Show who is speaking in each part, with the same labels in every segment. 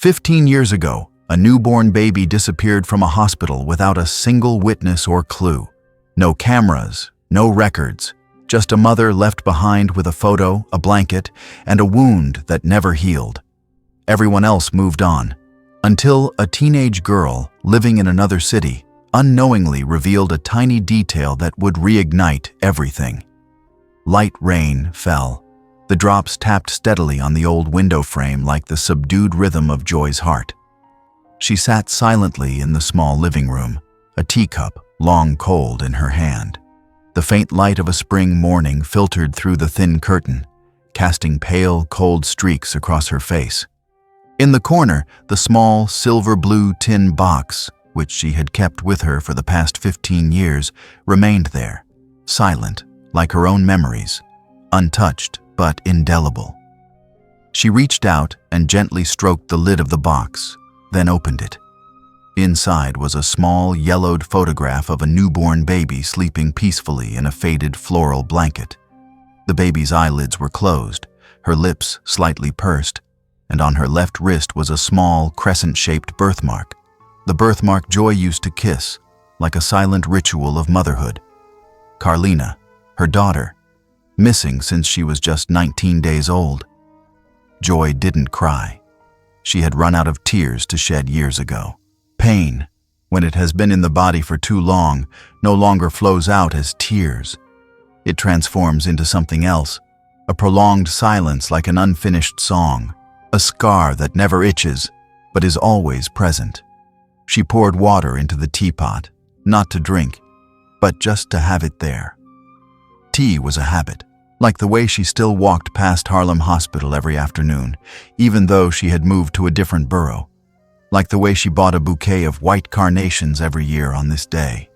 Speaker 1: 15 years ago, a newborn baby disappeared from a hospital without a single witness or clue. No cameras, no records, just a mother left behind with a photo, a blanket, and a wound that never healed. Everyone else moved on, until a teenage girl living in another city unknowingly revealed a tiny detail that would reignite everything. Light rain fell. The drops tapped steadily on the old window frame like the subdued rhythm of Joy's heart. She sat silently in the small living room, a teacup long cold in her hand. The faint light of a spring morning filtered through the thin curtain, casting pale, cold streaks across her face. In the corner, the small, silver-blue tin box, which she had kept with her for the past 15 years, remained there, silent, like her own memories, untouched but indelible. She reached out and gently stroked the lid of the box, then opened it. Inside was a small, yellowed photograph of a newborn baby sleeping peacefully in a faded floral blanket. The baby's eyelids were closed, her lips slightly pursed, and on her left wrist was a small, crescent-shaped birthmark, the birthmark Joy used to kiss, like a silent ritual of motherhood. Carlina, her daughter, missing since she was just 19 days old. Joy didn't cry. She had run out of tears to shed years ago. Pain, when it has been in the body for too long, no longer flows out as tears. It transforms into something else, a prolonged silence like an unfinished song, a scar that never itches, but is always present. She poured water into the teapot, not to drink, but just to have it there. Tea was a habit, like the way she still walked past Harlem Hospital every afternoon, even though she had moved to a different borough. Like the way she bought a bouquet of white carnations every year on this day,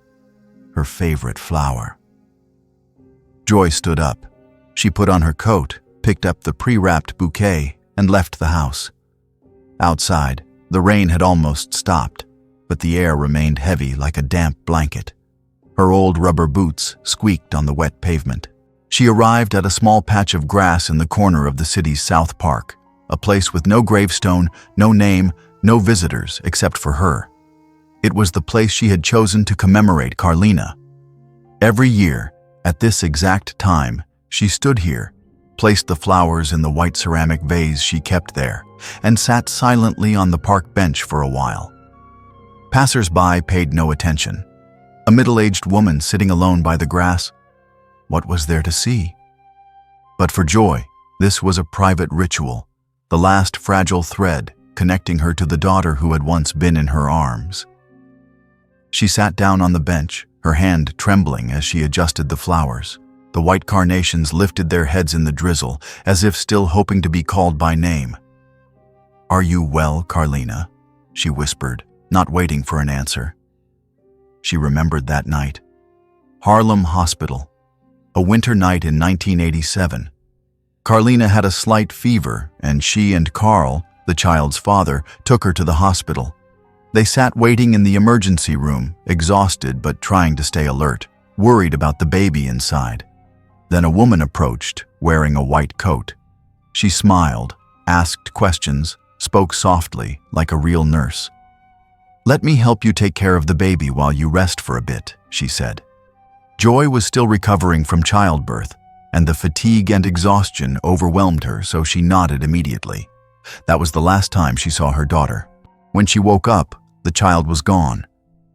Speaker 1: her favorite flower. Joy stood up. She put on her coat, picked up the pre-wrapped bouquet, and left the house. Outside, the rain had almost stopped, but the air remained heavy like a damp blanket. Her old rubber boots squeaked on the wet pavement. She arrived at a small patch of grass in the corner of the city's South Park, a place with no gravestone, no name, no visitors except for her. It was the place she had chosen to commemorate Carlina. Every year, at this exact time, she stood here, placed the flowers in the white ceramic vase she kept there, and sat silently on the park bench for a while. Passers-by paid no attention. A middle-aged woman sitting alone by the grass. What was there to see? But for Joy, this was a private ritual, the last fragile thread connecting her to the daughter who had once been in her arms. She sat down on the bench, her hand trembling as she adjusted the flowers. The white carnations lifted their heads in the drizzle, as if still hoping to be called by name. "Are you well, Carlina?" she whispered, not waiting for an answer. She remembered that night. Harlem Hospital, a winter night in 1987. Carlina had a slight fever, and she and Carl, the child's father, took her to the hospital. They sat waiting in the emergency room, exhausted but trying to stay alert, worried about the baby inside. Then a woman approached, wearing a white coat. She smiled, asked questions, spoke softly, like a real nurse. "Let me help you take care of the baby while you rest for a bit," she said. Joy was still recovering from childbirth, and the fatigue and exhaustion overwhelmed her, so she nodded immediately. That was the last time she saw her daughter. When she woke up, the child was gone.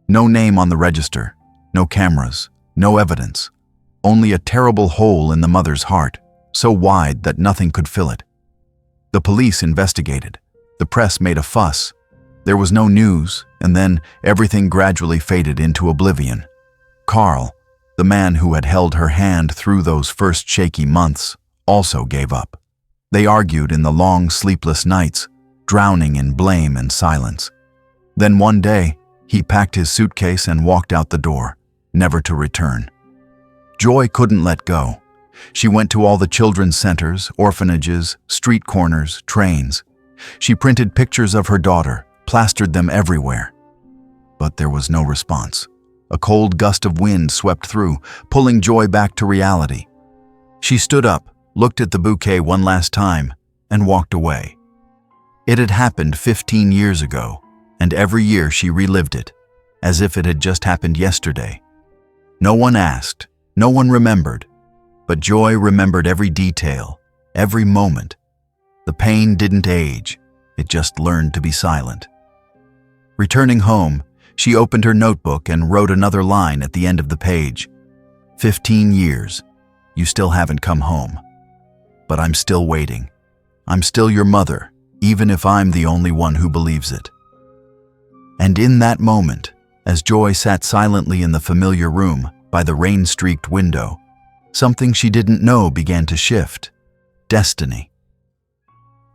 Speaker 1: No name on the register, no cameras, no evidence. Only a terrible hole in the mother's heart, so wide that nothing could fill it. The police investigated. The press made a fuss. There was no news, and then everything gradually faded into oblivion. Carl, the man who had held her hand through those first shaky months, also gave up. They argued in the long, sleepless nights, drowning in blame and silence. Then one day, he packed his suitcase and walked out the door, never to return. Joy couldn't let go. She went to all the children's centers, orphanages, street corners, trains. She printed pictures of her daughter, plastered them everywhere. But there was no response. A cold gust of wind swept through, pulling Joy back to reality. She stood up, looked at the bouquet one last time, and walked away. It had happened 15 years ago, and every year she relived it, as if it had just happened yesterday. No one asked, no one remembered, but Joy remembered every detail, every moment. The pain didn't age, it just learned to be silent. Returning home, she opened her notebook and wrote another line at the end of the page. 15 years, you still haven't come home. But I'm still waiting. I'm still your mother, even if I'm the only one who believes it. And in that moment, as Joy sat silently in the familiar room by the rain-streaked window, something she didn't know began to shift. Destiny.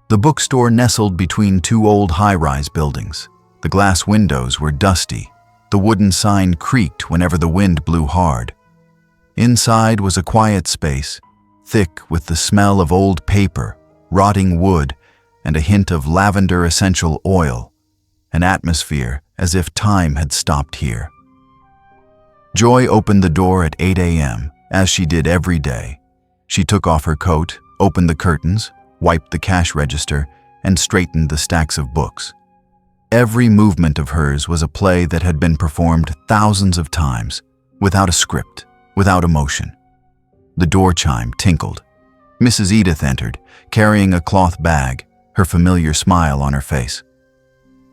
Speaker 1: The bookstore nestled between two old high-rise buildings. The glass windows were dusty. The wooden sign creaked whenever the wind blew hard. Inside was a quiet space, thick with the smell of old paper, rotting wood, and a hint of lavender essential oil, an atmosphere as if time had stopped here. Joy opened the door at 8 a.m., as she did every day. She took off her coat, opened the curtains, wiped the cash register, and straightened the stacks of books. Every movement of hers was a play that had been performed thousands of times, without a script, without emotion. The door chime tinkled. Mrs. Edith entered, carrying a cloth bag, her familiar smile on her face.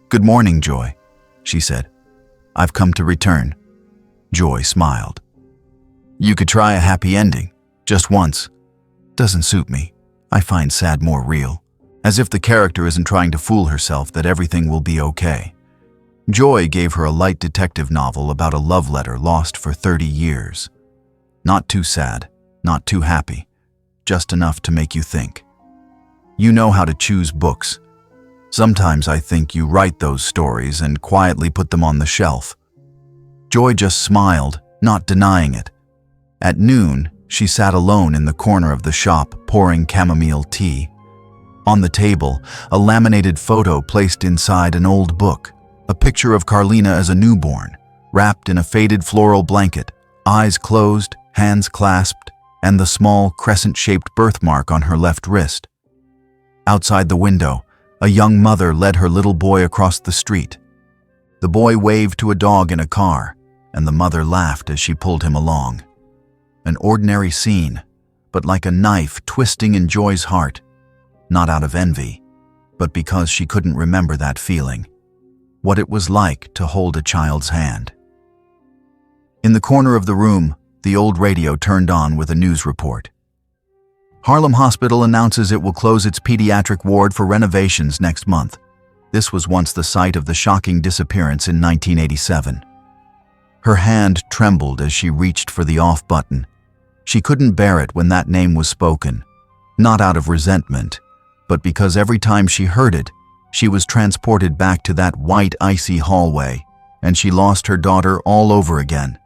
Speaker 1: "Good morning, Joy," she said. "I've come to return." Joy smiled. "You could try a happy ending, just once." "Doesn't suit me. I find sad more real." As if the character isn't trying to fool herself that everything will be okay. Joy gave her a light detective novel about a love letter lost for 30 years. Not too sad, not too happy, just enough to make you think. You know how to choose books. Sometimes I think you write those stories and quietly put them on the shelf. Joy just smiled, not denying it. At noon, she sat alone in the corner of the shop pouring chamomile tea. On the table, a laminated photo placed inside an old book, a picture of Carlina as a newborn, wrapped in a faded floral blanket, eyes closed, hands clasped, and the small crescent-shaped birthmark on her left wrist. Outside the window, a young mother led her little boy across the street. The boy waved to a dog in a car, and the mother laughed as she pulled him along. An ordinary scene, but like a knife twisting in Joy's heart. Not out of envy, but because she couldn't remember that feeling, what it was like to hold a child's hand. In the corner of the room, the old radio turned on with a news report. Harlem Hospital announces it will close its pediatric ward for renovations next month. This was once the site of the shocking disappearance in 1987. Her hand trembled as she reached for the off button. She couldn't bear it when that name was spoken, not out of resentment, but because every time she heard it, she was transported back to that white, icy hallway, and she lost her daughter all over again.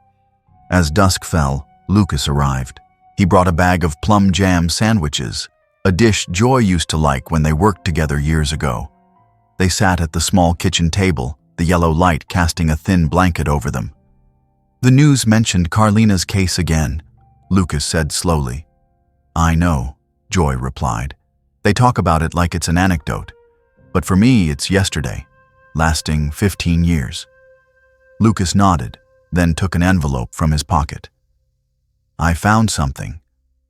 Speaker 1: As dusk fell, Lucas arrived. He brought a bag of plum jam sandwiches, a dish Joy used to like when they worked together years ago. They sat at the small kitchen table, the yellow light casting a thin blanket over them. "The news mentioned Carlina's case again," Lucas said slowly. "I know," Joy replied. "They talk about it like it's an anecdote. But for me, it's yesterday, lasting 15 years. Lucas nodded, then took an envelope from his pocket. "I found something.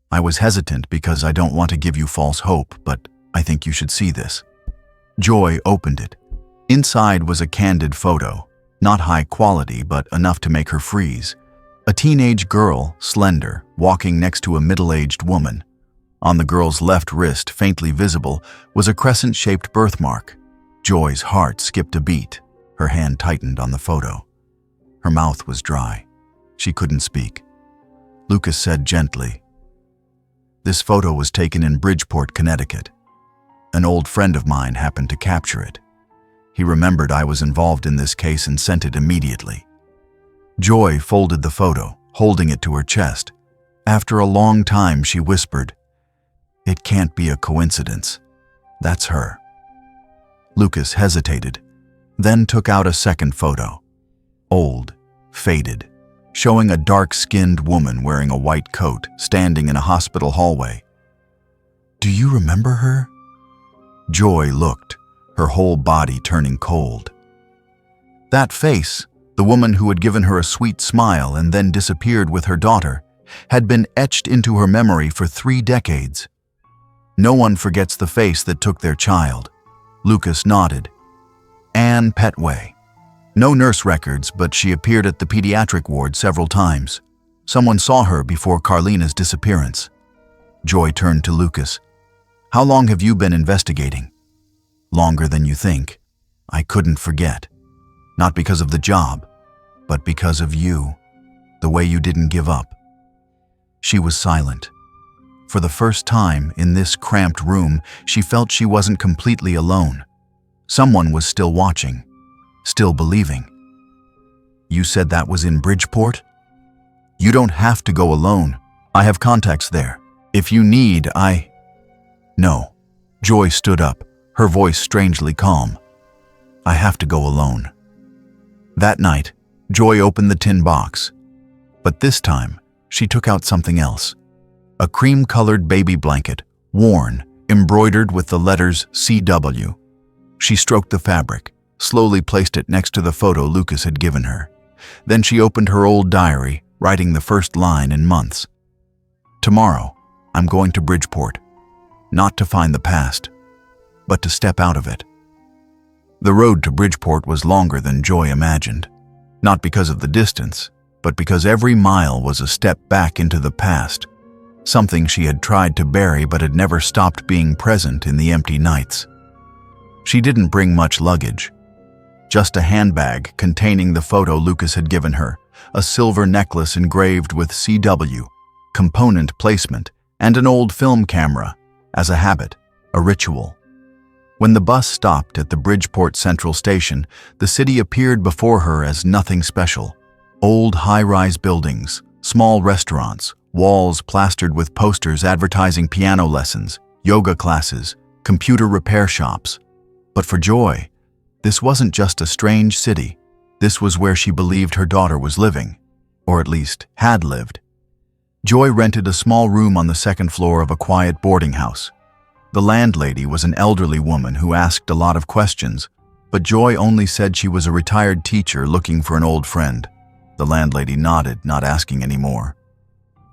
Speaker 1: I was hesitant because I don't want to give you false hope, but I think you should see this." Joy opened it. Inside was a candid photo, not high quality, but enough to make her freeze. A teenage girl, slender, walking next to a middle-aged woman. On the girl's left wrist, faintly visible, was a crescent-shaped birthmark. Joy's heart skipped a beat. Her hand tightened on the photo. Her mouth was dry. She couldn't speak. Lucas said gently, "This photo was taken in Bridgeport, Connecticut. An old friend of mine happened to capture it. He remembered I was involved in this case and sent it immediately." Joy folded the photo, holding it to her chest. After a long time, she whispered, "It can't be a coincidence. That's her." Lucas hesitated, then took out a second photo. Old, faded, showing a dark-skinned woman wearing a white coat, standing in a hospital hallway. "Do you remember her?" Joy looked, her whole body turning cold. That face, the woman who had given her a sweet smile and then disappeared with her daughter, had been etched into her memory for 3 decades. No one forgets the face that took their child. Lucas nodded. Anne Petway. No nurse records, but she appeared at the pediatric ward several times. Someone saw her before Carlina's disappearance. Joy turned to Lucas. How long have you been investigating? Longer than you think. I couldn't forget. Not because of the job, but because of you. The way you didn't give up. She was silent. For the first time in this cramped room, she felt she wasn't completely alone. Someone was still watching, still believing. You said that was in Bridgeport? You don't have to go alone. I have contacts there. If you need, No. Joy stood up, her voice strangely calm. I have to go alone. That night, Joy opened the tin box. But this time, she took out something else. A cream-colored baby blanket, worn, embroidered with the letters CW. She stroked the fabric, slowly placed it next to the photo Lucas had given her. Then she opened her old diary, writing the first line in months. Tomorrow, I'm going to Bridgeport. Not to find the past, but to step out of it. The road to Bridgeport was longer than Joy imagined. Not because of the distance, but because every mile was a step back into the past. Something she had tried to bury but had never stopped being present in the empty nights. She didn't bring much luggage. Just a handbag containing the photo Lucas had given her, a silver necklace engraved with CW, component placement, and an old film camera, as a habit, a ritual. When the bus stopped at the Bridgeport Central Station, the city appeared before her as nothing special. Old high-rise buildings, small restaurants, walls plastered with posters advertising piano lessons, yoga classes, computer repair shops. But for Joy, this wasn't just a strange city. This was where she believed her daughter was living, or at least had lived. Joy rented a small room on the second floor of a quiet boarding house. The landlady was an elderly woman who asked a lot of questions, but Joy only said she was a retired teacher looking for an old friend. The landlady nodded, not asking any more.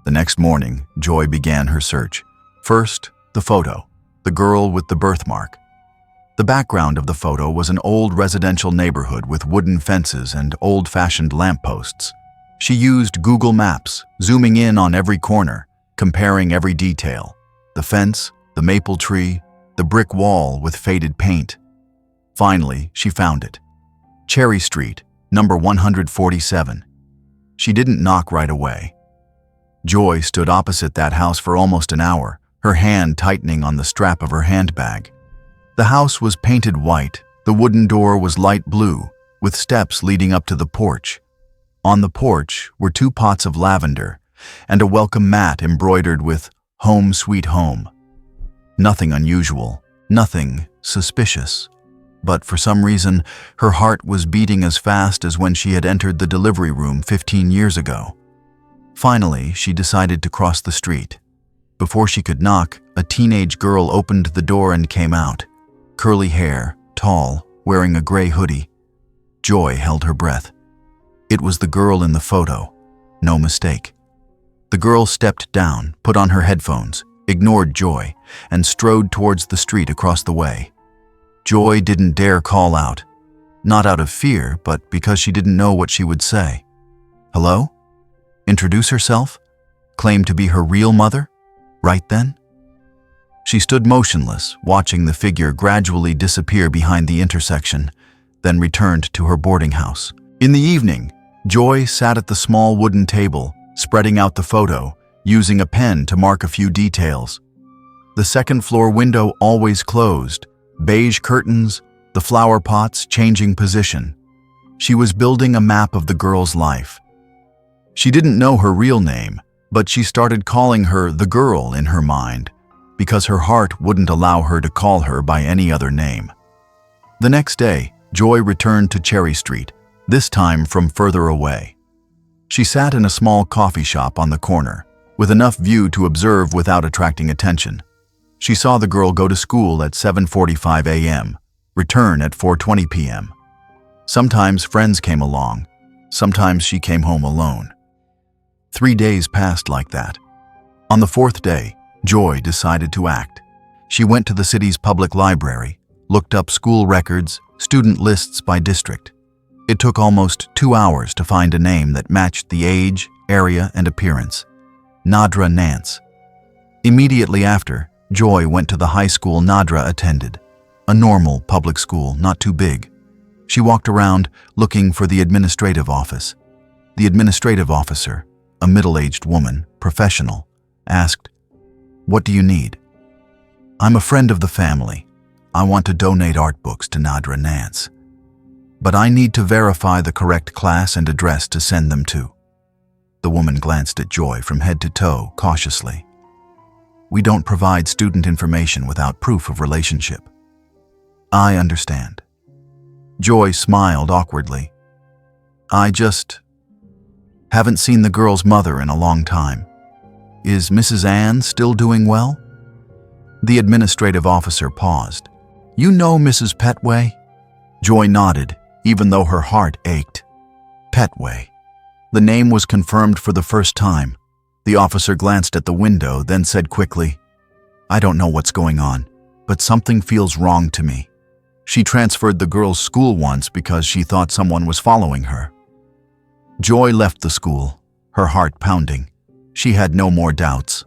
Speaker 1: The next morning, Joy began her search. First, the photo, the girl with the birthmark. The background of the photo was an old residential neighborhood with wooden fences and old-fashioned lampposts. She used Google Maps, zooming in on every corner, comparing every detail. The fence, the maple tree, the brick wall with faded paint. Finally, she found it. Cherry Street, number 147. She didn't knock right away. Joy stood opposite that house for almost an hour, her hand tightening on the strap of her handbag. The house was painted white, the wooden door was light blue, with steps leading up to the porch. On the porch were 2 pots of lavender and a welcome mat embroidered with "Home Sweet Home." Nothing unusual, nothing suspicious. But for some reason, her heart was beating as fast as when she had entered the delivery room 15 years ago. Finally, she decided to cross the street. Before she could knock, a teenage girl opened the door and came out. Curly hair, tall, wearing a gray hoodie. Joy held her breath. It was the girl in the photo. No mistake. The girl stepped down, put on her headphones, ignored Joy, and strode towards the street across the way. Joy didn't dare call out. Not out of fear, but because she didn't know what she would say. Hello? Introduce herself? Claim to be her real mother? Right then? She stood motionless, watching the figure gradually disappear behind the intersection, then returned to her boarding house. In the evening, Joy sat at the small wooden table, spreading out the photo, using a pen to mark a few details. The second-floor window always closed, beige curtains, the flower pots changing position. She was building a map of the girl's life. She didn't know her real name, but she started calling her the girl in her mind, because her heart wouldn't allow her to call her by any other name. The next day, Joy returned to Cherry Street, this time from further away. She sat in a small coffee shop on the corner, with enough view to observe without attracting attention. She saw the girl go to school at 7:45 a.m., Return at 4:20 p.m. Sometimes friends came along. Sometimes she came home alone. 3 days passed like that. On the fourth day, Joy decided to act. She went to the city's public library, looked up school records, student lists by district. It took almost 2 hours to find a name that matched the age, area, and appearance. Nadra Nance. Immediately after, Joy went to the high school Nadra attended. A normal public school, not too big. She walked around looking for the administrative office. The administrative officer, a middle-aged woman, professional, asked, "What do you need?" "I'm a friend of the family. I want to donate art books to Nadra Nance. But I need to verify the correct class and address to send them to." The woman glanced at Joy from head to toe, cautiously. "We don't provide student information without proof of relationship." "I understand." Joy smiled awkwardly. "I just haven't seen the girl's mother in a long time. Is Mrs. Ann still doing well?" The administrative officer paused. "You know Mrs. Petway?" Joy nodded, even though her heart ached. Petway. The name was confirmed for the first time. The officer glanced at the window, then said quickly, "I don't know what's going on, but something feels wrong to me. She transferred the girl's school once because she thought someone was following her." Joy left the school, her heart pounding. She had no more doubts.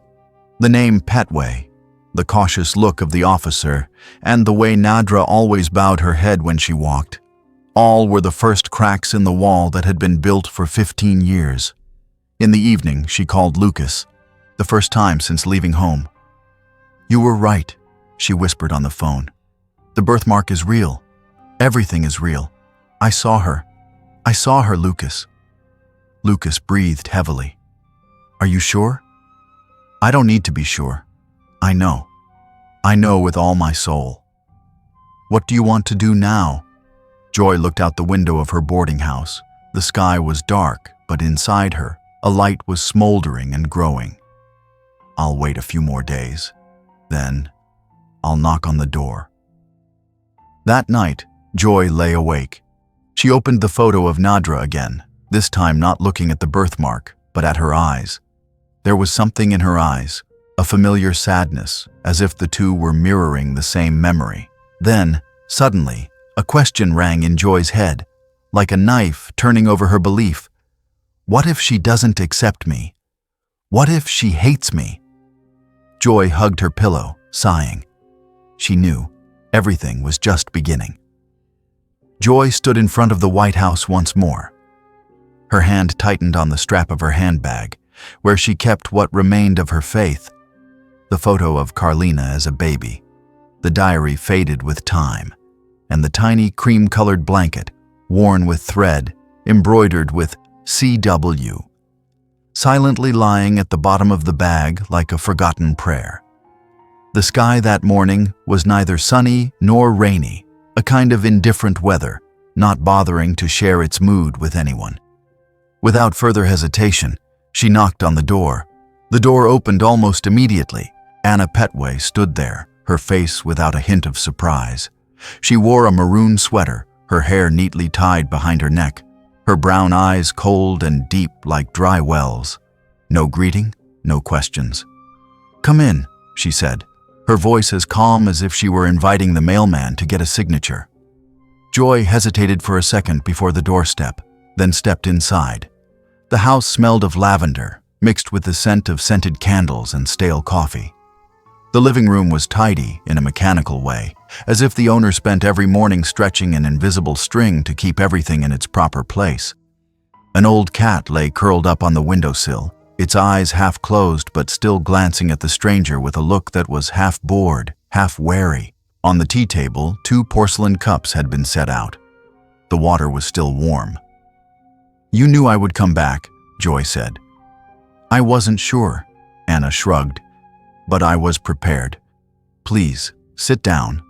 Speaker 1: The name Petway, the cautious look of the officer, and the way Nadra always bowed her head when she walked, all were the first cracks in the wall that had been built for 15 years. In the evening, she called Lucas, the first time since leaving home. "You were right," she whispered on the phone. "The birthmark is real. Everything is real. I saw her. I saw her, Lucas." Lucas breathed heavily. "Are you sure?" "I don't need to be sure. I know. I know with all my soul." "What do you want to do now?" Joy looked out the window of her boarding house. The sky was dark, but inside her, a light was smoldering and growing. "I'll wait a few more days. Then, I'll knock on the door." That night, Joy lay awake. She opened the photo of Nadra again, this time not looking at the birthmark, but at her eyes. There was something in her eyes, a familiar sadness, as if the two were mirroring the same memory. Then, suddenly, a question rang in Joy's head, like a knife turning over her belief. What if she doesn't accept me? What if she hates me? Joy hugged her pillow, sighing. She knew everything was just beginning. Joy stood in front of the White House once more. Her hand tightened on the strap of her handbag, where she kept what remained of her faith. The photo of Carlina as a baby, the diary faded with time, and the tiny cream-colored blanket, worn with thread, embroidered with CW, silently lying at the bottom of the bag like a forgotten prayer. The sky that morning was neither sunny nor rainy, a kind of indifferent weather, not bothering to share its mood with anyone. Without further hesitation, she knocked on the door. The door opened almost immediately. Anna Petway stood there, her face without a hint of surprise. She wore a maroon sweater, her hair neatly tied behind her neck, her brown eyes cold and deep like dry wells. No greeting, no questions. "Come in," she said, her voice as calm as if she were inviting the mailman to get a signature. Joy hesitated for a second before the doorstep, then stepped inside. The house smelled of lavender, mixed with the scent of scented candles and stale coffee. The living room was tidy in a mechanical way, as if the owner spent every morning stretching an invisible string to keep everything in its proper place. An old cat lay curled up on the windowsill, its eyes half closed but still glancing at the stranger with a look that was half bored, half wary. On the tea table, 2 porcelain cups had been set out. The water was still warm. "You knew I would come back," Joy said. "I wasn't sure," Anna shrugged, "but I was prepared. Please, sit down."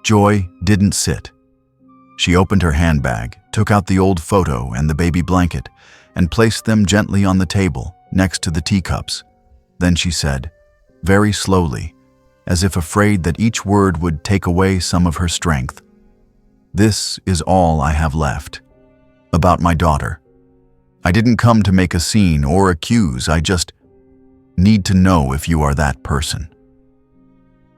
Speaker 1: Joy didn't sit. She opened her handbag, took out the old photo and the baby blanket, and placed them gently on the table, next to the teacups. Then she said, very slowly, as if afraid that each word would take away some of her strength, This is all I have left. About my daughter. I didn't come to make a scene or accuse, I just need to know if you are that person."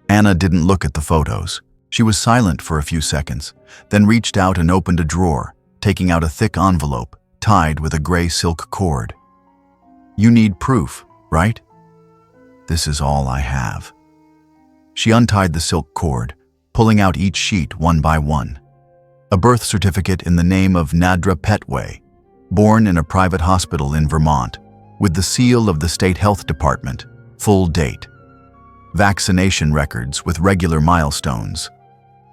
Speaker 1: Anna didn't look at the photos. She was silent for a few seconds, then reached out and opened a drawer, taking out a thick envelope tied with a gray silk cord. "You need proof, right? This is all I have." She untied the silk cord, pulling out each sheet one by one. A birth certificate in the name of Nadra Petway, born in a private hospital in Vermont, with the seal of the state health department, full date. Vaccination records with regular milestones.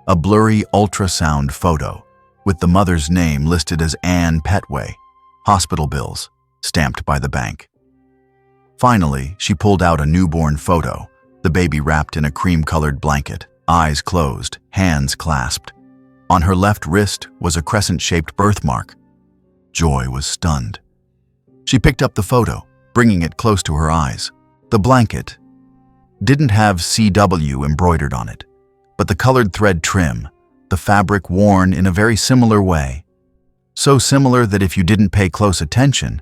Speaker 1: A blurry ultrasound photo, with the mother's name listed as Ann Petway. Hospital bills, stamped by the bank. Finally, she pulled out a newborn photo, the baby wrapped in a cream-colored blanket, eyes closed, hands clasped. On her left wrist was a crescent-shaped birthmark. Joy was stunned. She picked up the photo, bringing it close to her eyes. The blanket didn't have CW embroidered on it, but the colored thread trim, the fabric worn in a very similar way. So similar that if you didn't pay close attention,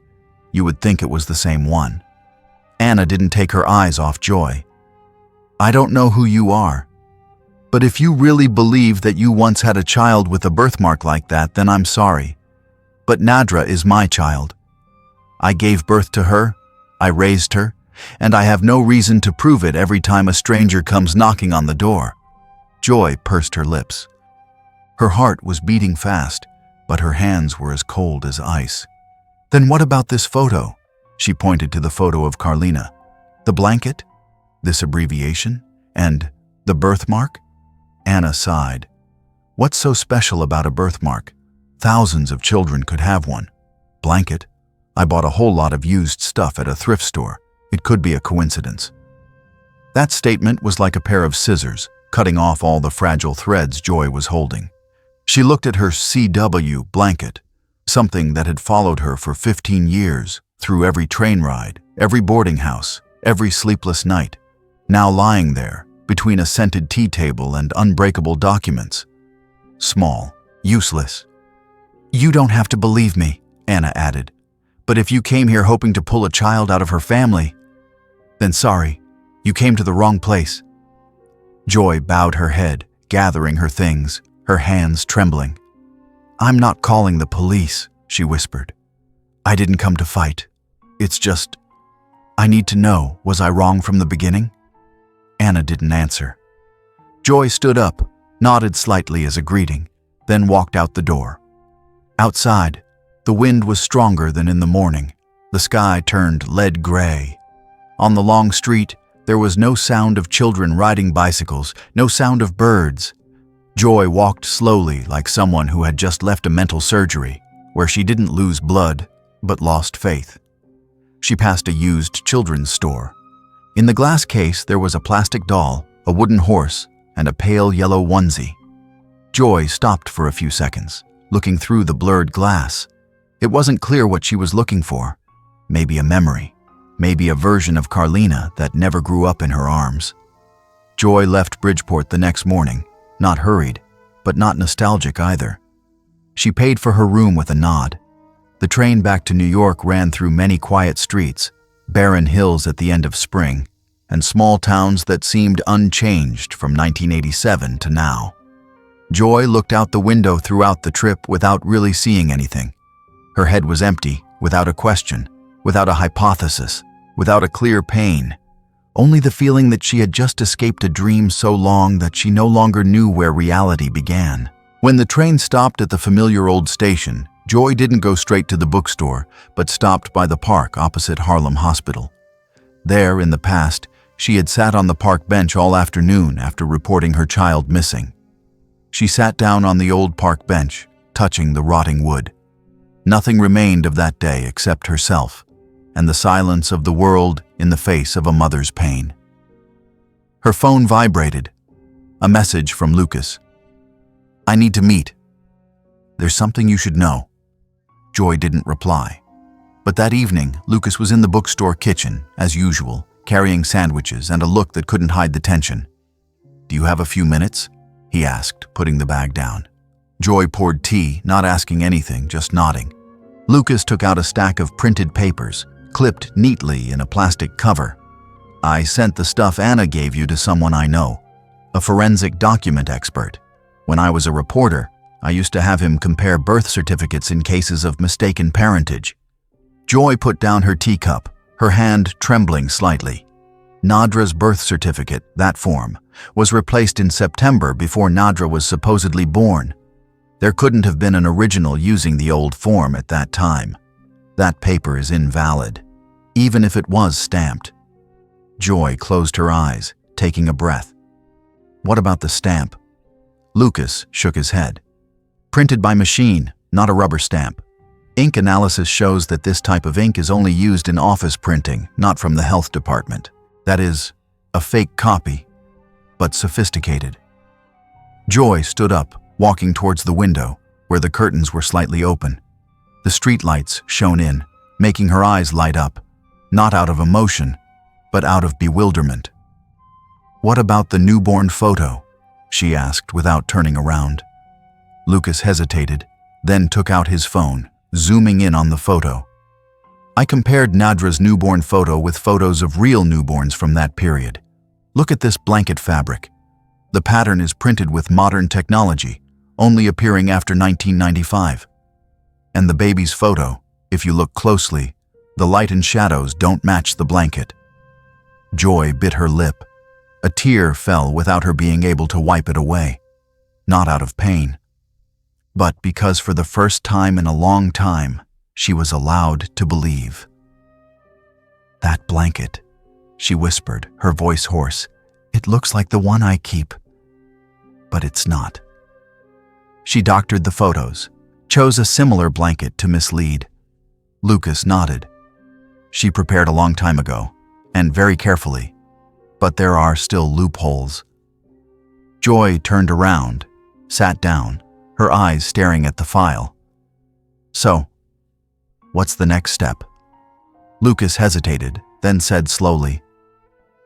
Speaker 1: you would think it was the same one. Anna didn't take her eyes off Joy. "I don't know who you are, but if you really believe that you once had a child with a birthmark like that, then I'm sorry. But Nadra is my child. I gave birth to her, I raised her, and I have no reason to prove it every time a stranger comes knocking on the door." Joy pursed her lips. Her heart was beating fast, but her hands were as cold as ice. "Then what about this photo?" She pointed to the photo of Carlina. "The blanket? This abbreviation? And the birthmark?" Anna sighed. "What's so special about a birthmark? Thousands of children could have one. Blanket? I bought a whole lot of used stuff at a thrift store. It could be a coincidence." That statement was like a pair of scissors, cutting off all the fragile threads Joy was holding. She looked at her CW blanket, something that had followed her for 15 years, through every train ride, every boarding house, every sleepless night, now lying there, between a scented tea table and unbreakable documents. Small, useless. "You don't have to believe me," Anna added. "But if you came here hoping to pull a child out of her family, then sorry, you came to the wrong place." Joy bowed her head, gathering her things, her hands trembling. "I'm not calling the police," she whispered. "I didn't come to fight. It's just, I need to know, was I wrong from the beginning?" Anna didn't answer. Joy stood up, nodded slightly as a greeting, then walked out the door. Outside, the wind was stronger than in the morning. The sky turned lead gray. On the long street, there was no sound of children riding bicycles, no sound of birds. Joy walked slowly like someone who had just left a mental surgery, where she didn't lose blood, but lost faith. She passed a used children's store. In the glass case, there was a plastic doll, a wooden horse, and a pale yellow onesie. Joy stopped for a few seconds, looking through the blurred glass. It wasn't clear what she was looking for. Maybe a memory. Maybe a version of Carlina that never grew up in her arms. Joy left Bridgeport the next morning, not hurried, but not nostalgic either. She paid for her room with a nod. The train back to New York ran through many quiet streets, barren hills at the end of spring, and small towns that seemed unchanged from 1987 to now. Joy looked out the window throughout the trip without really seeing anything. Her head was empty, without a question, without a hypothesis, without a clear pain. Only the feeling that she had just escaped a dream so long that she no longer knew where reality began. When the train stopped at the familiar old station, Joy didn't go straight to the bookstore, but stopped by the park opposite Harlem Hospital. There, in the past, she had sat on the park bench all afternoon after reporting her child missing. She sat down on the old park bench, touching the rotting wood. Nothing remained of that day except herself, and the silence of the world in the face of a mother's pain. Her phone vibrated. A message from Lucas. "I need to meet. There's something you should know." Joy didn't reply. But that evening, Lucas was in the bookstore kitchen, as usual, carrying sandwiches and a look that couldn't hide the tension. "Do you have a few minutes?" he asked, putting the bag down. Joy poured tea, not asking anything, just nodding. Lucas took out a stack of printed papers, clipped neatly in a plastic cover. I sent the stuff Anna gave you to someone I know, a forensic document expert. When I was a reporter, I used to have him compare birth certificates in cases of mistaken parentage. Joy put down her teacup, her hand trembling slightly. Nadra's birth certificate, that form, was replaced in September before Nadra was supposedly born. There couldn't have been an original using the old form at that time. That paper is invalid, even if it was stamped. Joy closed her eyes, taking a breath. What about the stamp? Lucas shook his head. Printed by machine, not a rubber stamp. Ink analysis shows that this type of ink is only used in office printing, not from the health department. That is, a fake copy, but sophisticated. Joy stood up, walking towards the window, where the curtains were slightly open. The streetlights shone in, making her eyes light up, not out of emotion, but out of bewilderment. What about the newborn photo? She asked without turning around. Lucas hesitated, then took out his phone, zooming in on the photo. I compared Nadra's newborn photo with photos of real newborns from that period. Look at this blanket fabric. The pattern is printed with modern technology, only appearing after 1995. And the baby's photo, if you look closely, the light and shadows don't match the blanket. Joy bit her lip. A tear fell without her being able to wipe it away. Not out of pain, but because for the first time in a long time, she was allowed to believe. That blanket, she whispered, her voice hoarse. It looks like the one I keep, but it's not. She doctored the photos, chose a similar blanket to mislead. Lucas nodded. She prepared a long time ago, and very carefully, but there are still loopholes. Joy turned around, sat down, her eyes staring at the file. So, what's the next step? Lucas hesitated, then said slowly,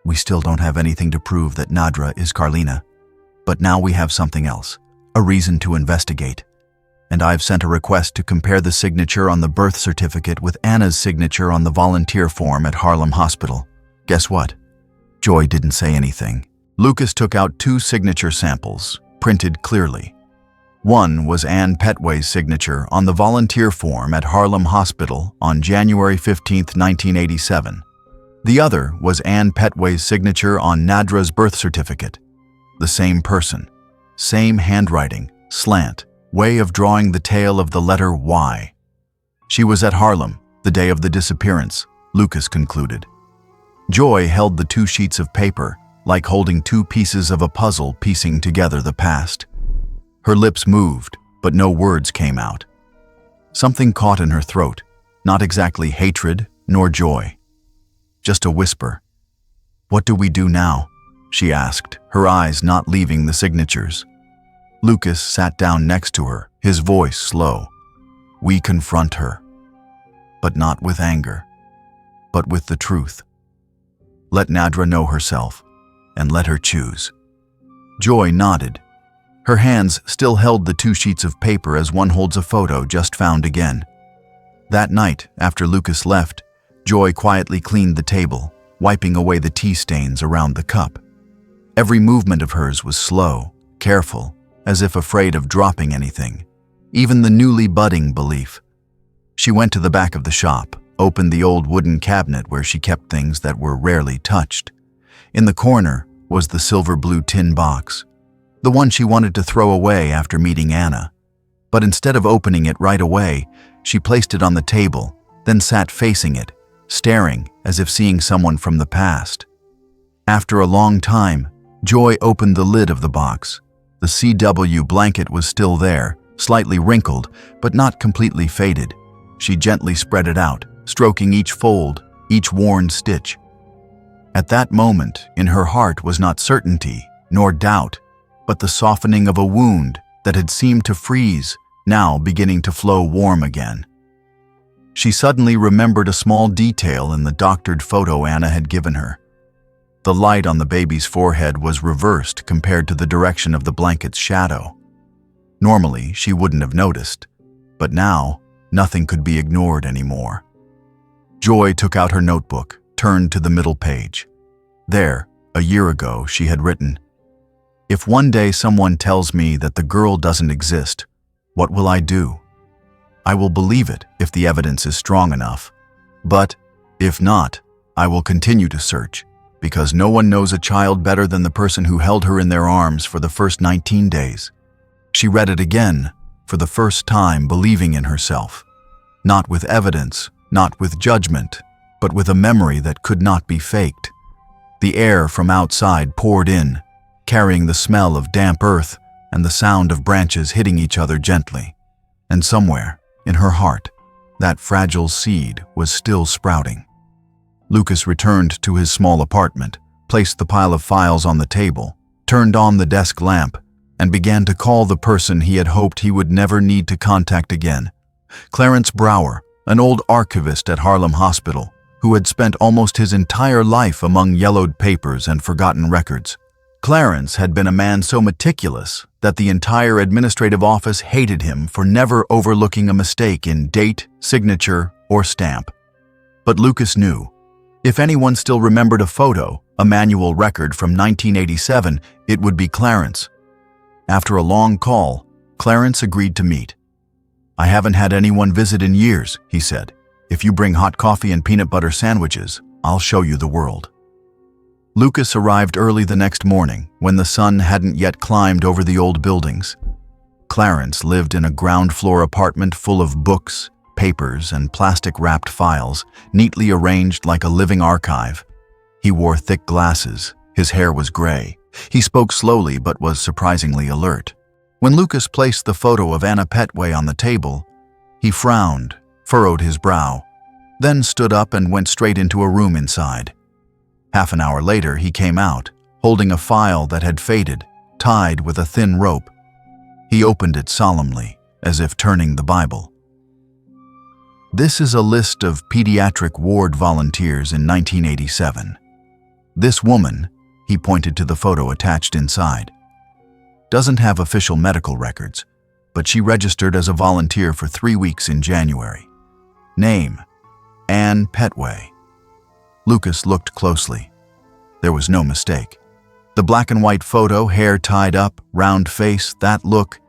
Speaker 1: We still don't have anything to prove that Nadra is Carlina, but now we have something else. A reason to investigate. And I've sent a request to compare the signature on the birth certificate with Anna's signature on the volunteer form at Harlem Hospital. Guess what? Joy didn't say anything. Lucas took out 2 signature samples, printed clearly. One was Ann Petway's signature on the volunteer form at Harlem Hospital on January 15, 1987. The other was Ann Petway's signature on Nadra's birth certificate. The same person. Same handwriting, slant, way of drawing the tail of the letter Y. She was at Harlem, the day of the disappearance, Lucas concluded. Joy held the 2 sheets of paper, like holding 2 pieces of a puzzle piecing together the past. Her lips moved, but no words came out. Something caught in her throat, not exactly hatred nor joy. Just a whisper. What do we do now? She asked, her eyes not leaving the signatures. Lucas sat down next to her, his voice slow. We confront her. But not with anger, but with the truth. Let Nadra know herself, and let her choose. Joy nodded. Her hands still held the 2 sheets of paper as one holds a photo just found again. That night, after Lucas left, Joy quietly cleaned the table, wiping away the tea stains around the cup. Every movement of hers was slow, careful, as if afraid of dropping anything, even the newly budding belief. She went to the back of the shop, opened the old wooden cabinet where she kept things that were rarely touched. In the corner was the silver-blue tin box, the one she wanted to throw away after meeting Anna. But instead of opening it right away, she placed it on the table, then sat facing it, staring as if seeing someone from the past. After a long time, Joy opened the lid of the box. The CW blanket was still there, slightly wrinkled, but not completely faded. She gently spread it out, stroking each fold, each worn stitch. At that moment, in her heart was not certainty, nor doubt, but the softening of a wound that had seemed to freeze, now beginning to flow warm again. She suddenly remembered a small detail in the doctored photo Anna had given her. The light on the baby's forehead was reversed compared to the direction of the blanket's shadow. Normally, she wouldn't have noticed, but now, nothing could be ignored anymore. Joy took out her notebook, turned to the middle page. There, a year ago, she had written, "If one day someone tells me that the girl doesn't exist, what will I do? I will believe it if the evidence is strong enough. But, if not, I will continue to search, because no one knows a child better than the person who held her in their arms for the first 19 days. She read it again, for the first time believing in herself. Not with evidence, not with judgment, but with a memory that could not be faked. The air from outside poured in, carrying the smell of damp earth and the sound of branches hitting each other gently. And somewhere, in her heart, that fragile seed was still sprouting. Lucas returned to his small apartment, placed the pile of files on the table, turned on the desk lamp, and began to call the person he had hoped he would never need to contact again. Clarence Brower, an old archivist at Harlem Hospital, who had spent almost his entire life among yellowed papers and forgotten records. Clarence had been a man so meticulous that the entire administrative office hated him for never overlooking a mistake in date, signature, or stamp. But Lucas knew, if anyone still remembered a photo, a manual record from 1987, it would be Clarence. After a long call, Clarence agreed to meet. "I haven't had anyone visit in years," he said. "If you bring hot coffee and peanut butter sandwiches, I'll show you the world." Lucas arrived early the next morning, when the sun hadn't yet climbed over the old buildings. Clarence lived in a ground-floor apartment full of books, papers, and plastic-wrapped files, neatly arranged like a living archive. He wore thick glasses, his hair was gray. He spoke slowly but was surprisingly alert. When Lucas placed the photo of Anna Petway on the table, he frowned, furrowed his brow, then stood up and went straight into a room inside. Half an hour later, he came out, holding a file that had faded, tied with a thin rope. He opened it solemnly, as if turning the Bible. "This is a list of pediatric ward volunteers in 1987. This woman," he pointed to the photo attached inside, "doesn't have official medical records, but she registered as a volunteer for 3 weeks in January. Name, Ann Petway." Lucas looked closely. There was no mistake. The black and white photo, hair tied up, round face, that look.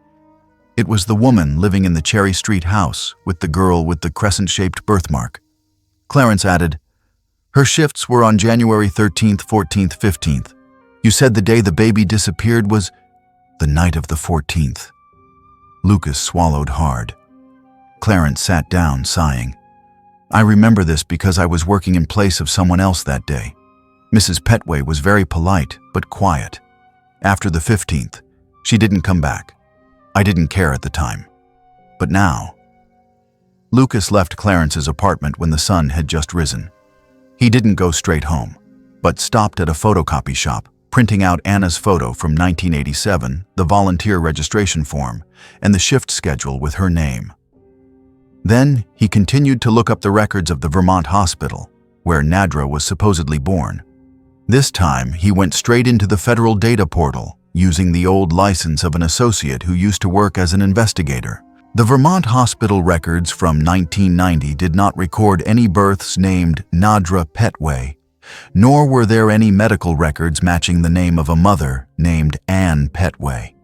Speaker 1: It was the woman living in the Cherry Street house with the girl with the crescent-shaped birthmark. Clarence added, "Her shifts were on January 13th, 14th, 15th. You said the day the baby disappeared was the night of the 14th. Lucas swallowed hard. Clarence sat down, sighing. "I remember this because I was working in place of someone else that day. Mrs. Petway was very polite, but quiet. After the 15th, she didn't come back. I didn't care at the time. But now..." Lucas left Clarence's apartment when the sun had just risen. He didn't go straight home, but stopped at a photocopy shop, printing out Anna's photo from 1987, the volunteer registration form, and the shift schedule with her name. Then he continued to look up the records of the Vermont hospital, where Nadra was supposedly born. This time, he went straight into the federal data portal, using the old license of an associate who used to work as an investigator. The Vermont hospital records from 1990 did not record any births named Nadra Petway, nor were there any medical records matching the name of a mother named Ann Petway.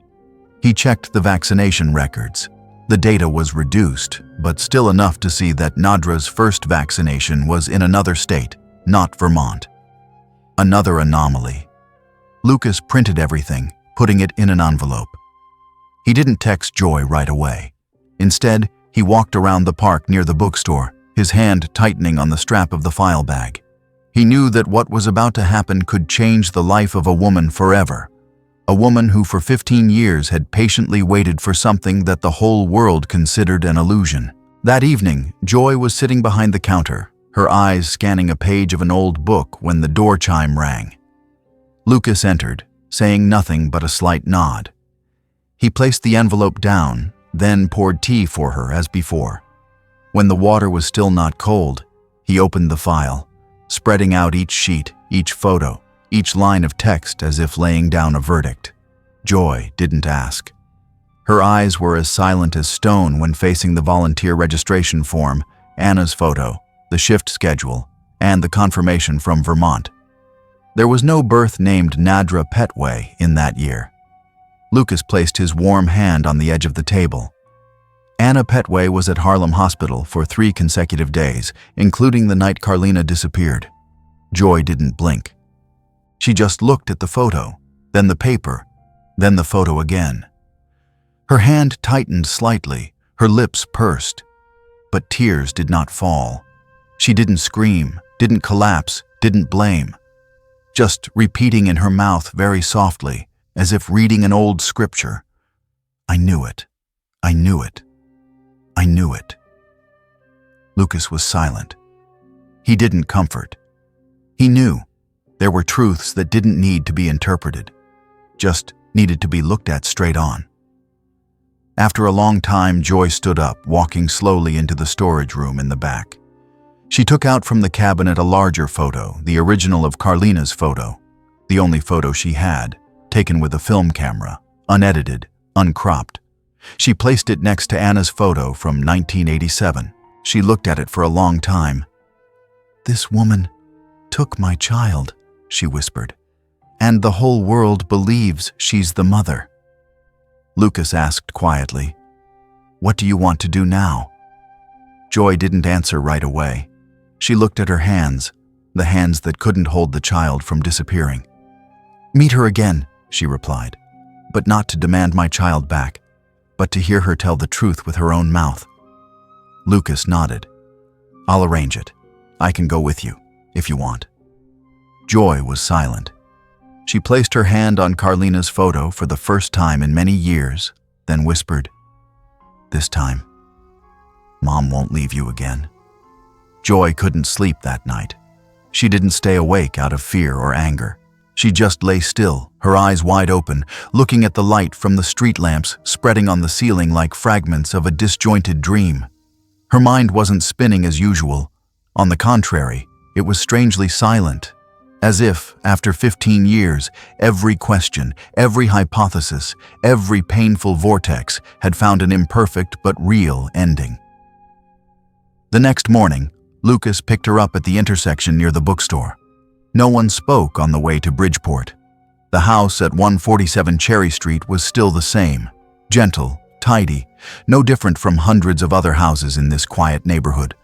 Speaker 1: He checked the vaccination records. The data was reduced, but still enough to see that Nadra's first vaccination was in another state, not Vermont. Another anomaly. Lucas printed everything, putting it in an envelope. He didn't text Joy right away. Instead, he walked around the park near the bookstore, his hand tightening on the strap of the file bag. He knew that what was about to happen could change the life of a woman forever. A woman who for 15 years had patiently waited for something that the whole world considered an illusion. That evening, Joy was sitting behind the counter, her eyes scanning a page of an old book when the door chime rang. Lucas entered, saying nothing but a slight nod. He placed the envelope down, then poured tea for her as before. When the water was still not cold, he opened the file, spreading out each sheet, each photo, each line of text as if laying down a verdict. Joy didn't ask. Her eyes were as silent as stone when facing the volunteer registration form, Anna's photo, the shift schedule, and the confirmation from Vermont. There was no birth named Nadra Petway in that year. Lucas placed his warm hand on the edge of the table. Anna Petway was at Harlem Hospital for 3 consecutive days, including the night Carlina disappeared. Joy didn't blink. She just looked at the photo, then the paper, then the photo again. Her hand tightened slightly, her lips pursed, but tears did not fall. She didn't scream, didn't collapse, didn't blame. Just repeating in her mouth very softly, as if reading an old scripture. I knew it. I knew it. I knew it. Lucas was silent. He didn't comfort. He knew there were truths that didn't need to be interpreted, just needed to be looked at straight on. After a long time, Joy stood up, walking slowly into the storage room in the back. She took out from the cabinet a larger photo, the original of Carlina's photo, the only photo she had, taken with a film camera, unedited, uncropped. She placed it next to Anna's photo from 1987. She looked at it for a long time. "This woman took my child," she whispered, "and the whole world believes she's the mother." Lucas asked quietly, "What do you want to do now?" Joy didn't answer right away. She looked at her hands, the hands that couldn't hold the child from disappearing. "Meet her again," she replied, "but not to demand my child back, but to hear her tell the truth with her own mouth." Lucas nodded. "I'll arrange it. I can go with you, if you want." Joy was silent. She placed her hand on Carlina's photo for the first time in many years, then whispered, "This time, Mom won't leave you again." Joy couldn't sleep that night. She didn't stay awake out of fear or anger. She just lay still, her eyes wide open, looking at the light from the street lamps spreading on the ceiling like fragments of a disjointed dream. Her mind wasn't spinning as usual. On the contrary, it was strangely silent, as if, after 15 years, every question, every hypothesis, every painful vortex had found an imperfect but real ending. The next morning, Lucas picked her up at the intersection near the bookstore. No one spoke on the way to Bridgeport. The house at 147 Cherry Street was still the same, gentle, tidy, no different from hundreds of other houses in this quiet neighborhood.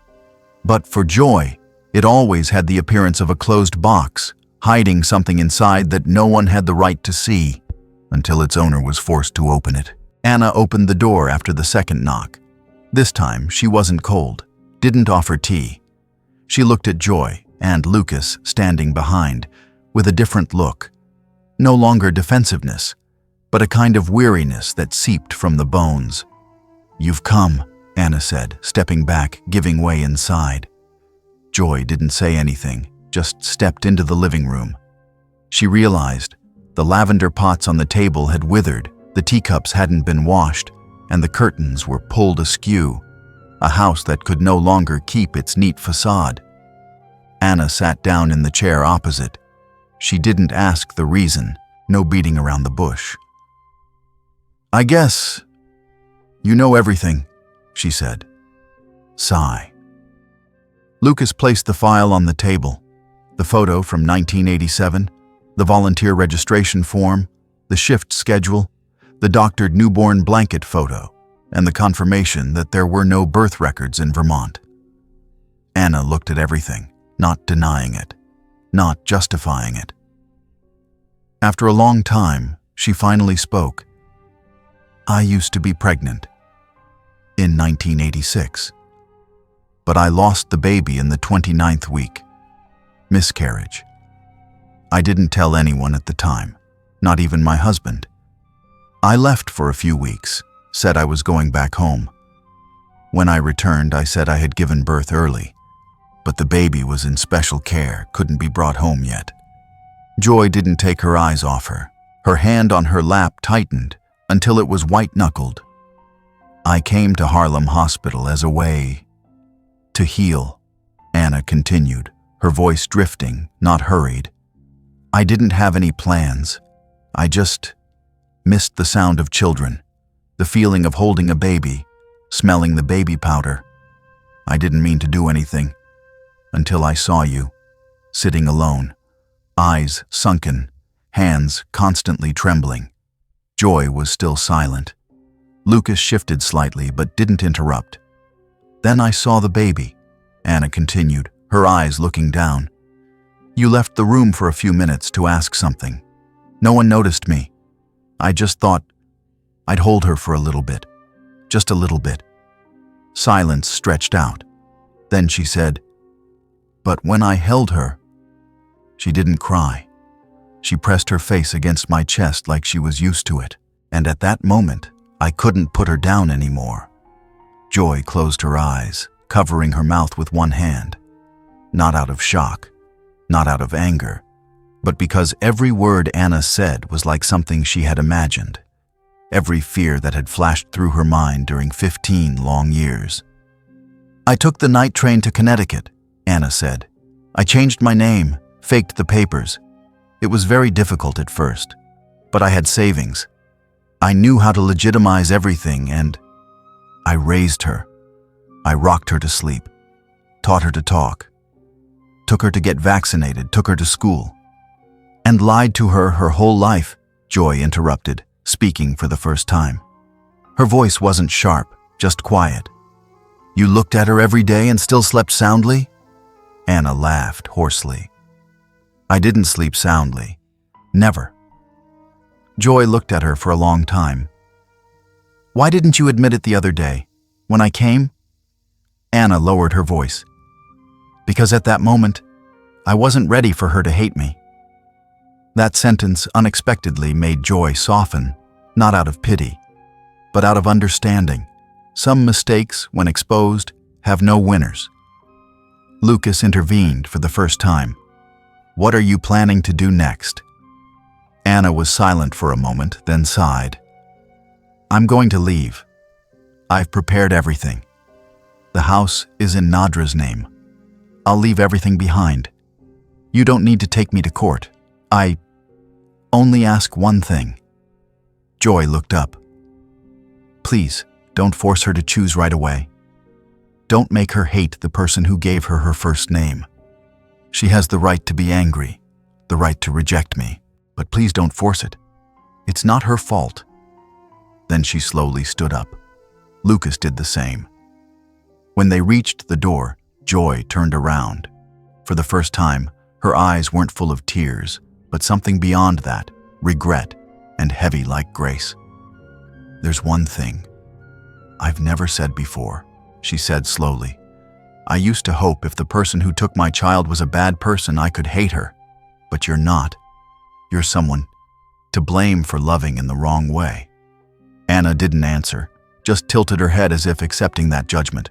Speaker 1: But for Joy, it always had the appearance of a closed box, hiding something inside that no one had the right to see, until its owner was forced to open it. Anna opened the door after the second knock. This time, she wasn't cold, didn't offer tea. She looked at Joy and Lucas standing behind, with a different look. No longer defensiveness, but a kind of weariness that seeped from the bones. "You've come," Anna said, stepping back, giving way inside. Joy didn't say anything, just stepped into the living room. She realized the lavender pots on the table had withered, the teacups hadn't been washed, and the curtains were pulled askew, a house that could no longer keep its neat facade. Anna sat down in the chair opposite. She didn't ask the reason, no beating around the bush. "I guess you know everything," she said. Sigh. Lucas placed the file on the table. The photo from 1987, the volunteer registration form, the shift schedule, the doctored newborn blanket photo, and the confirmation that there were no birth records in Vermont. Anna looked at everything, not denying it, not justifying it. After a long time, she finally spoke. "I used to be pregnant in 1986, but I lost the baby in the 29th week. Miscarriage. I didn't tell anyone at the time, not even my husband. I left for a few weeks, said I was going back home. When I returned, I said I had given birth early, but the baby was in special care, couldn't be brought home yet." Joy didn't take her eyes off her. Her hand on her lap tightened until it was white-knuckled. "I came to Harlem Hospital as a way to heal," Anna continued, her voice drifting, not hurried. "I didn't have any plans. I just missed the sound of children. The feeling of holding a baby, smelling the baby powder. I didn't mean to do anything until I saw you, sitting alone, eyes sunken, hands constantly trembling. Joy was still silent. Lucas shifted slightly but didn't interrupt. Then I saw the baby, Anna continued, her eyes looking down. You left the room for a few minutes to ask something. No one noticed me. I just thought I'd hold her for a little bit. Just a little bit. Silence stretched out. Then she said, "But when I held her..." She didn't cry. She pressed her face against my chest like she was used to it. And at that moment, I couldn't put her down anymore. Joy closed her eyes, covering her mouth with one hand. Not out of shock, not out of anger, but because every word Anna said was like something she had imagined. Every fear that had flashed through her mind during 15 long years. I took the night train to Connecticut, Anna said. I changed my name, faked the papers. It was very difficult at first, but I had savings. I knew how to legitimize everything, and I raised her. I rocked her to sleep, taught her to talk, took her to get vaccinated, took her to school, and lied to her whole life, Joy interrupted, speaking for the first time. Her voice wasn't sharp, just quiet. You looked at her every day and still slept soundly? Anna laughed hoarsely. I didn't sleep soundly. Never. Joy looked at her for a long time. Why didn't you admit it the other day, when I came? Anna lowered her voice. Because at that moment, I wasn't ready for her to hate me. That sentence unexpectedly made Joy soften, not out of pity, but out of understanding. Some mistakes, when exposed, have no winners. Lucas intervened for the first time. What are you planning to do next? Anna was silent for a moment, then sighed. I'm going to leave. I've prepared everything. The house is in Nadra's name. I'll leave everything behind. You don't need to take me to court. I only ask one thing. Joy looked up. Please, don't force her to choose right away. Don't make her hate the person who gave her her first name. She has the right to be angry, the right to reject me, but please don't force it. It's not her fault. Then she slowly stood up. Lucas did the same. When they reached the door, Joy turned around. For the first time, her eyes weren't full of tears, but something beyond that, regret, and heavy like grace. There's one thing I've never said before, she said slowly. I used to hope if the person who took my child was a bad person, I could hate her. But you're not. You're someone to blame for loving in the wrong way. Anna didn't answer, just tilted her head as if accepting that judgment.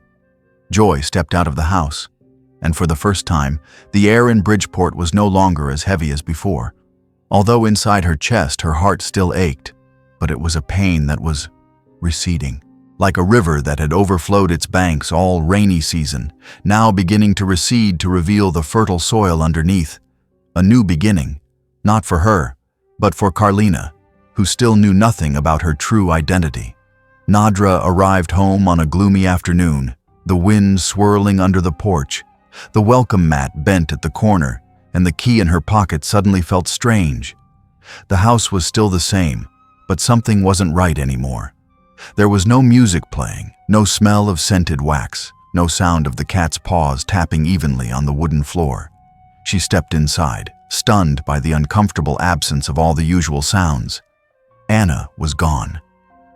Speaker 1: Joy stepped out of the house, and for the first time, the air in Bridgeport was no longer as heavy as before. Although inside her chest, her heart still ached, but it was a pain that was receding. Like a river that had overflowed its banks all rainy season, now beginning to recede to reveal the fertile soil underneath. A new beginning, not for her, but for Carlina, who still knew nothing about her true identity. Nadra arrived home on a gloomy afternoon, the wind swirling under the porch. The welcome mat bent at the corner, and the key in her pocket suddenly felt strange. The house was still the same, but something wasn't right anymore. There was no music playing, no smell of scented wax, no sound of the cat's paws tapping evenly on the wooden floor. She stepped inside, stunned by the uncomfortable absence of all the usual sounds. Anna was gone.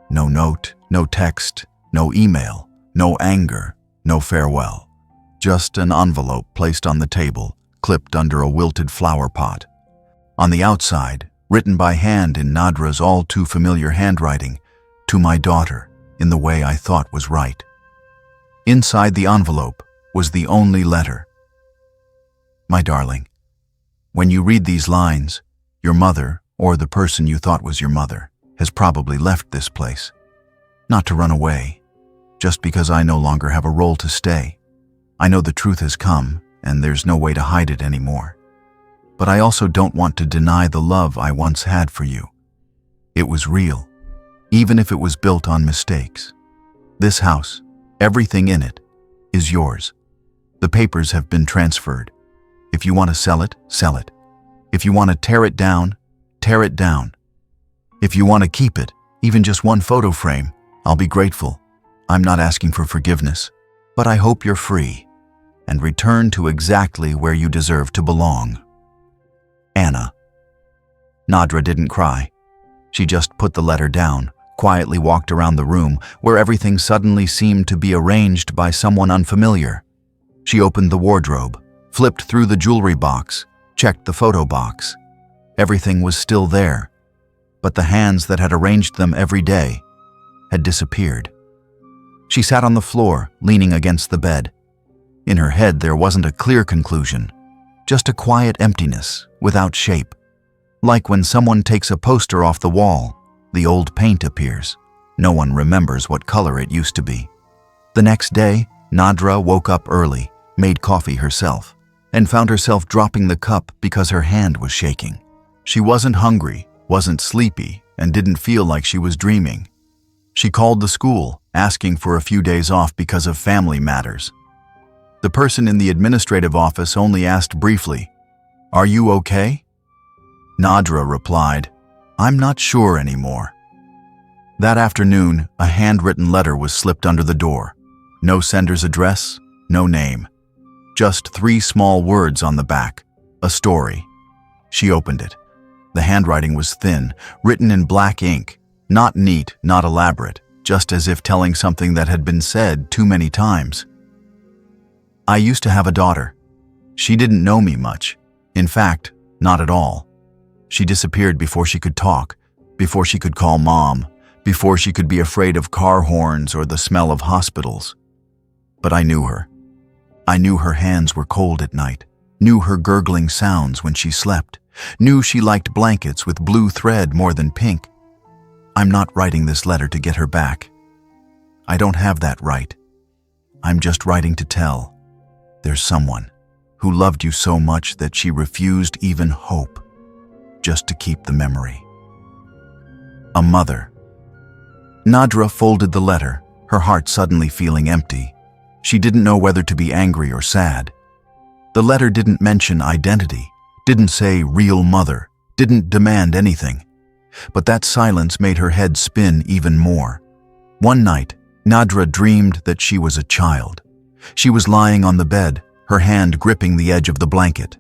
Speaker 1: No note, no text, no email, no anger, no farewell. Just an envelope placed on the table, clipped under a wilted flower pot. On the outside, written by hand in Nadra's all too familiar handwriting, to my daughter, in the way I thought was right. Inside the envelope was the only letter. My darling, when you read these lines, your mother, or the person you thought was your mother, has probably left this place. Not to run away, just because I no longer have a role to stay. I know the truth has come, and there's no way to hide it anymore. But I also don't want to deny the love I once had for you. It was real. even if it was built on mistakes. This house, everything in it, is yours. The papers have been transferred. If you want to sell it, sell it. If you want to tear it down, tear it down. If you want to keep it, even just one photo frame, I'll be grateful. I'm not asking for forgiveness, but I hope you're free and return to exactly where you deserve to belong. Anna. Nadra didn't cry. She just put the letter down, quietly walked around the room where everything suddenly seemed to be arranged by someone unfamiliar. She opened the wardrobe, flipped through the jewelry box, checked the photo box. Everything was still there, but the hands that had arranged them every day had disappeared. She sat on the floor, leaning against the bed. In her head, there wasn't a clear conclusion, just a quiet emptiness without shape. Like when someone takes a poster off the wall, the old paint appears. No one remembers what color it used to be. The next day, Nadra woke up early, made coffee herself, and found herself dropping the cup because her hand was shaking. She wasn't hungry, wasn't sleepy, and didn't feel like she was dreaming. She called the school, asking for a few days off because of family matters. The person in the administrative office only asked briefly, "Are you okay?" Nadra replied, "I'm not sure anymore." That afternoon, a handwritten letter was slipped under the door. No sender's address, no name. Just 3 small words on the back, a story. She opened it. The handwriting was thin, written in black ink, not neat, not elaborate, just as if telling something that had been said too many times. "I used to have a daughter. She didn't know me much. In fact, not at all. She disappeared before she could talk, before she could call mom, before she could be afraid of car horns or the smell of hospitals. But I knew her. I knew her hands were cold at night, knew her gurgling sounds when she slept, knew she liked blankets with blue thread more than pink. I'm not writing this letter to get her back. I don't have that right. I'm just writing to tell. There's someone who loved you so much that she refused even hope, just to keep the memory." A mother. Nadra folded the letter, her heart suddenly feeling empty. She didn't know whether to be angry or sad. The letter didn't mention identity, didn't say real mother, didn't demand anything. But that silence made her head spin even more. One night, Nadra dreamed that she was a child. She was lying on the bed, her hand gripping the edge of the blanket.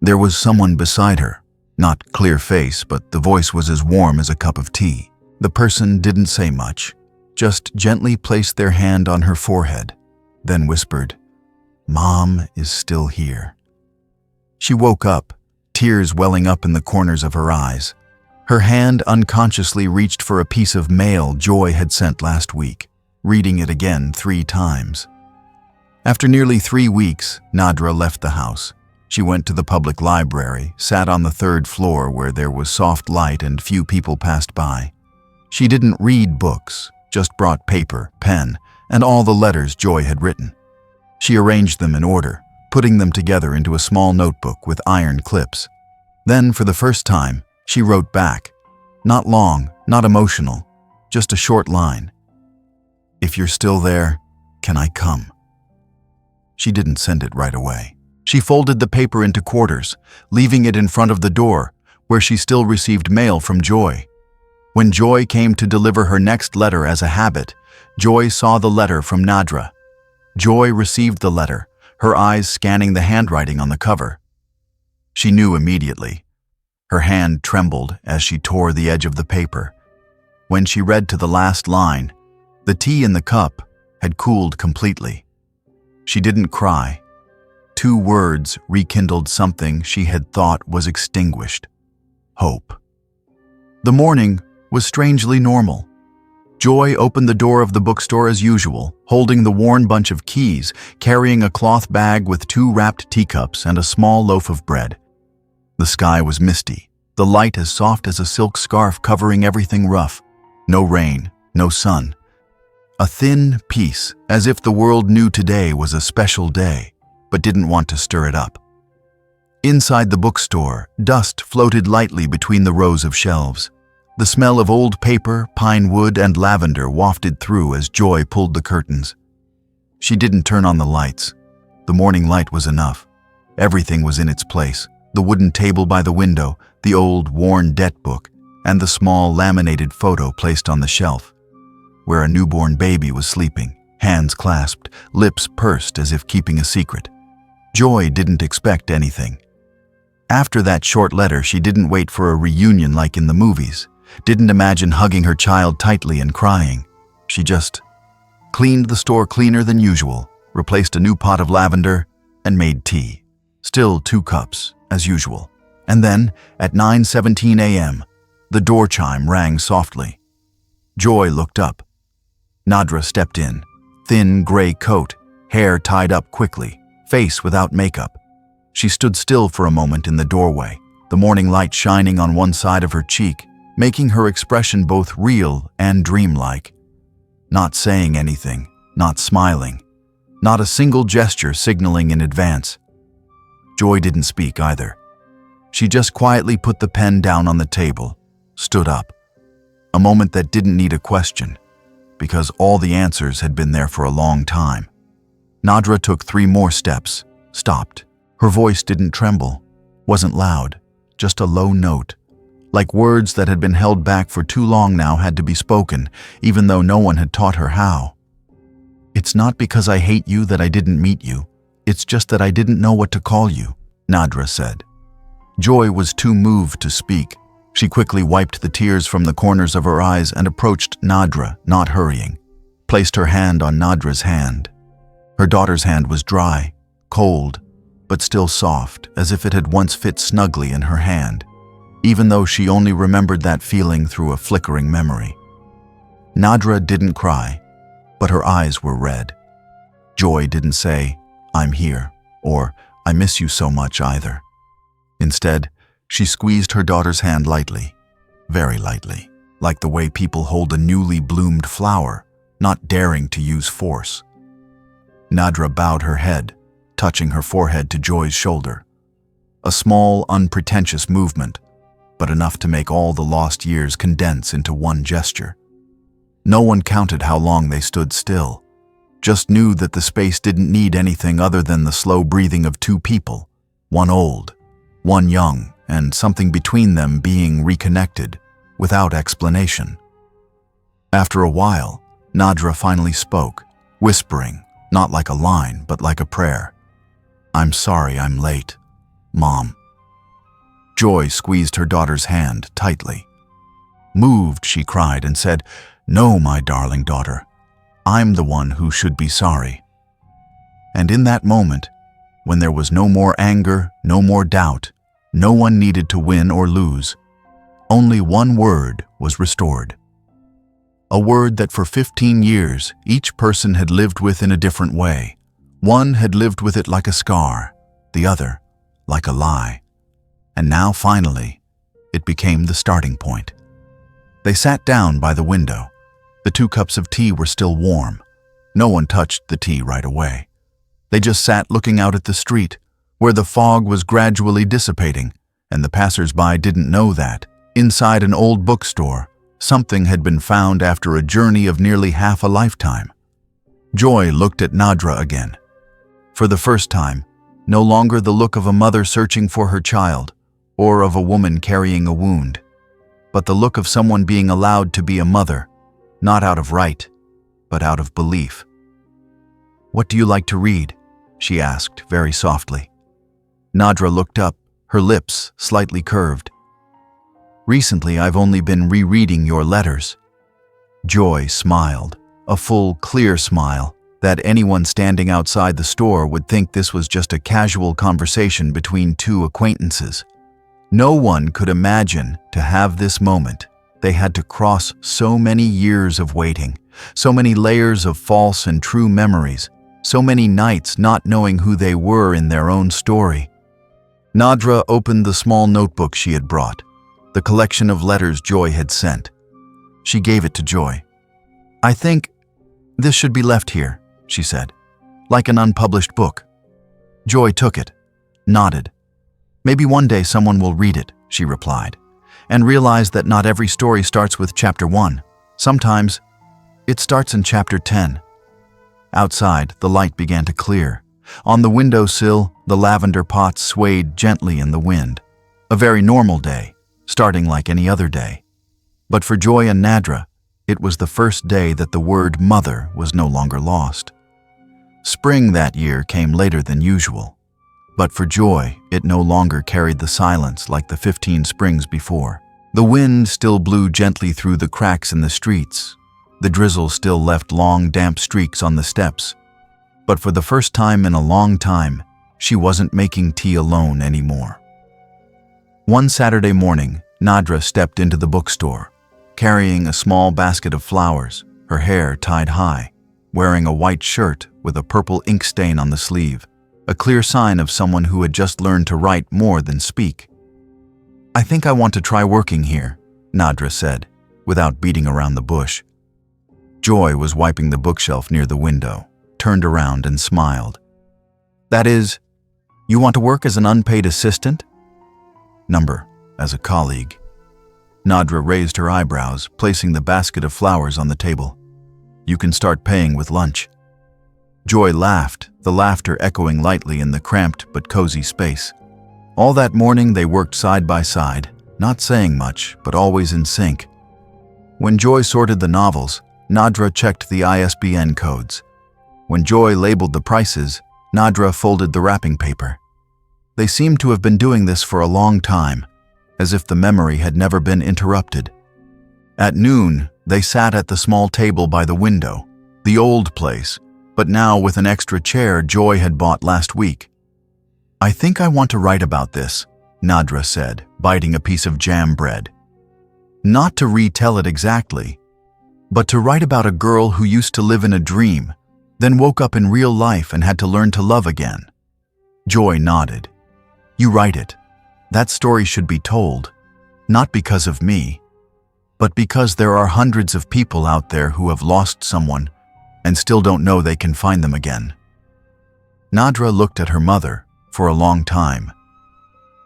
Speaker 1: There was someone beside her, not clear face, but the voice was as warm as a cup of tea. The person didn't say much, just gently placed their hand on her forehead, then whispered, "Mom is still here." She woke up, tears welling up in the corners of her eyes. Her hand unconsciously reached for a piece of mail Joy had sent last week, reading it again 3 times. After nearly 3 weeks, Nadra left the house. She went to the public library, sat on the 3rd floor where there was soft light and few people passed by. She didn't read books, just brought paper, pen, and all the letters Joy had written. She arranged them in order, putting them together into a small notebook with iron clips. Then, for the first time, she wrote back. Not long, not emotional, just a short line. "If you're still there, can I come?" She didn't send it right away. She folded the paper into quarters, leaving it in front of the door, where she still received mail from Joy. When Joy came to deliver her next letter as a habit, Joy saw the letter from Nadra. Joy received the letter, her eyes scanning the handwriting on the cover. She knew immediately. Her hand trembled as she tore the edge of the paper. When she read to the last line, the tea in the cup had cooled completely. She didn't cry. 2 words rekindled something she had thought was extinguished: hope. The morning was strangely normal. Joy opened the door of the bookstore as usual, holding the worn bunch of keys, carrying a cloth bag with 2 wrapped teacups and a small loaf of bread. The sky was misty, the light as soft as a silk scarf covering everything rough. No rain, no sun. A thin peace, as if the world knew today was a special day, but didn't want to stir it up. Inside the bookstore, dust floated lightly between the rows of shelves. The smell of old paper, pine wood, and lavender wafted through as Joy pulled the curtains. She didn't turn on the lights. The morning light was enough. Everything was in its place: the wooden table by the window, the old, worn debt book, and the small, laminated photo placed on the shelf, where a newborn baby was sleeping, hands clasped, lips pursed as if keeping a secret. Joy didn't expect anything. After that short letter, she didn't wait for a reunion like in the movies, didn't imagine hugging her child tightly and crying. She just cleaned the store cleaner than usual, replaced a new pot of lavender, and made tea. Still 2 cups, as usual. And then, at 9:17 a.m., the door chime rang softly. Joy looked up. Nadra stepped in, thin gray coat, hair tied up quickly, face without makeup. She stood still for a moment in the doorway, the morning light shining on one side of her cheek, making her expression both real and dreamlike. Not saying anything, not smiling, not a single gesture signaling in advance. Joy didn't speak either. She just quietly put the pen down on the table, stood up. A moment that didn't need a question, because all the answers had been there for a long time. Nadra took 3 more steps, stopped. Her voice didn't tremble, wasn't loud, just a low note, like words that had been held back for too long now had to be spoken, even though no one had taught her how. "It's not because I hate you that I didn't meet you. It's just that I didn't know what to call you," Nadra said. Joy was too moved to speak. She quickly wiped the tears from the corners of her eyes and approached Nadra, not hurrying, placed her hand on Nadra's hand. Her daughter's hand was dry, cold, but still soft, as if it had once fit snugly in her hand, even though she only remembered that feeling through a flickering memory. Nadra didn't cry, but her eyes were red. Joy didn't say, "I'm here," or "I miss you so much" either. Instead, she squeezed her daughter's hand lightly, very lightly, like the way people hold a newly bloomed flower, not daring to use force. Nadra bowed her head, touching her forehead to Joy's shoulder. A small, unpretentious movement, but enough to make all the lost years condense into one gesture. No one counted how long they stood still, just knew that the space didn't need anything other than the slow breathing of 2 people, one old, one young, and something between them being reconnected, without explanation. After a while, Nadra finally spoke, whispering, not like a line, but like a prayer. "I'm sorry I'm late, Mom." Joy squeezed her daughter's hand tightly. Moved, she cried and said, "No, my darling daughter, I'm the one who should be sorry." And in that moment, when there was no more anger, no more doubt, no one needed to win or lose, only one word was restored. A word that for 15 years each person had lived with in a different way. One had lived with it like a scar, the other like a lie. And now, finally, it became the starting point. They sat down by the window. The 2 cups of tea were still warm. No one touched the tea right away. They just sat looking out at the street, where the fog was gradually dissipating, and the passers-by didn't know that, inside an old bookstore, something had been found after a journey of nearly half a lifetime. Joy looked at Nadra again. For the first time, no longer the look of a mother searching for her child, or of a woman carrying a wound, but the look of someone being allowed to be a mother, not out of right, but out of belief. "What do you like to read?" she asked very softly. Nadra looked up, her lips slightly curved. "Recently, I've only been rereading your letters." Joy smiled, a full, clear smile that anyone standing outside the store would think this was just a casual conversation between 2 acquaintances. No one could imagine to have this moment. They had to cross so many years of waiting, so many layers of false and true memories, so many nights not knowing who they were in their own story. Nadra opened the small notebook she had brought, the collection of letters Joy had sent. She gave it to Joy. "I think this should be left here," she said, "like an unpublished book." Joy took it, nodded. "Maybe one day someone will read it," she replied. and realized that not every story starts with chapter 1. Sometimes, it starts in chapter 10. Outside, the light began to clear. On the windowsill, the lavender pots swayed gently in the wind. A very normal day, starting like any other day. But for Joy and Nadra, it was the first day that the word mother was no longer lost. Spring that year came later than usual. But for Joy, it no longer carried the silence like the 15 springs before. The wind still blew gently through the cracks in the streets. The drizzle still left long, damp streaks on the steps. But for the first time in a long time, she wasn't making tea alone anymore. One Saturday morning, Nadra stepped into the bookstore, carrying a small basket of flowers, her hair tied high, wearing a white shirt with a purple ink stain on the sleeve, a clear sign of someone who had just learned to write more than speak. "I think I want to try working here," Nadra said, without beating around the bush. Joy was wiping the bookshelf near the window, turned around and smiled. "That is, you want to work as an unpaid assistant?" "Number, as a colleague." Nadra raised her eyebrows, placing the basket of flowers on the table. "You can start paying with lunch." Joy laughed, the laughter echoing lightly in the cramped but cozy space. All that morning they worked side by side, not saying much, but always in sync. When Joy sorted the novels, Nadra checked the ISBN codes. When Joy labeled the prices, Nadra folded the wrapping paper. They seemed to have been doing this for a long time, as if the memory had never been interrupted. At noon, they sat at the small table by the window, the old place, but now with an extra chair Joy had bought last week. "I think I want to write about this," Nadra said, biting a piece of jam bread. "Not to retell it exactly, but to write about a girl who used to live in a dream, then woke up in real life and had to learn to love again." Joy nodded. "You write it. That story should be told, not because of me, but because there are hundreds of people out there who have lost someone and still don't know they can find them again." Nadra looked at her mother for a long time,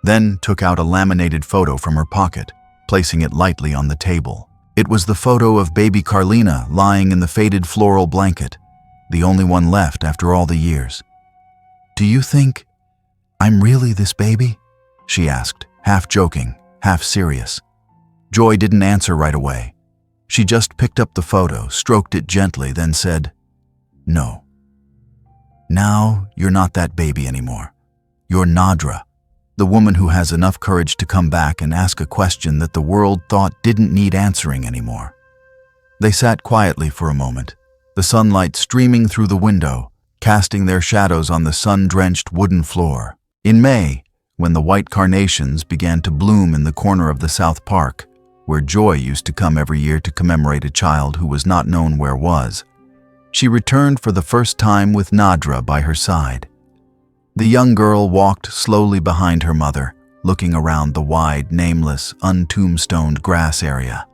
Speaker 1: then took out a laminated photo from her pocket, placing it lightly on the table. It was the photo of baby Carlina lying in the faded floral blanket, the only one left after all the years. "Do you think I'm really this baby?" she asked, half joking, half serious. Joy didn't answer right away. She just picked up the photo, stroked it gently, then said, "No. Now you're not that baby anymore. You're Nadra, the woman who has enough courage to come back and ask a question that the world thought didn't need answering anymore." They sat quietly for a moment, the sunlight streaming through the window, casting their shadows on the sun-drenched wooden floor. In May, when the white carnations began to bloom in the corner of the South Park, where Joy used to come every year to commemorate a child who was not known where was, she returned for the first time with Nadra by her side. The young girl walked slowly behind her mother, looking around the wide, nameless, untombstoned grass area.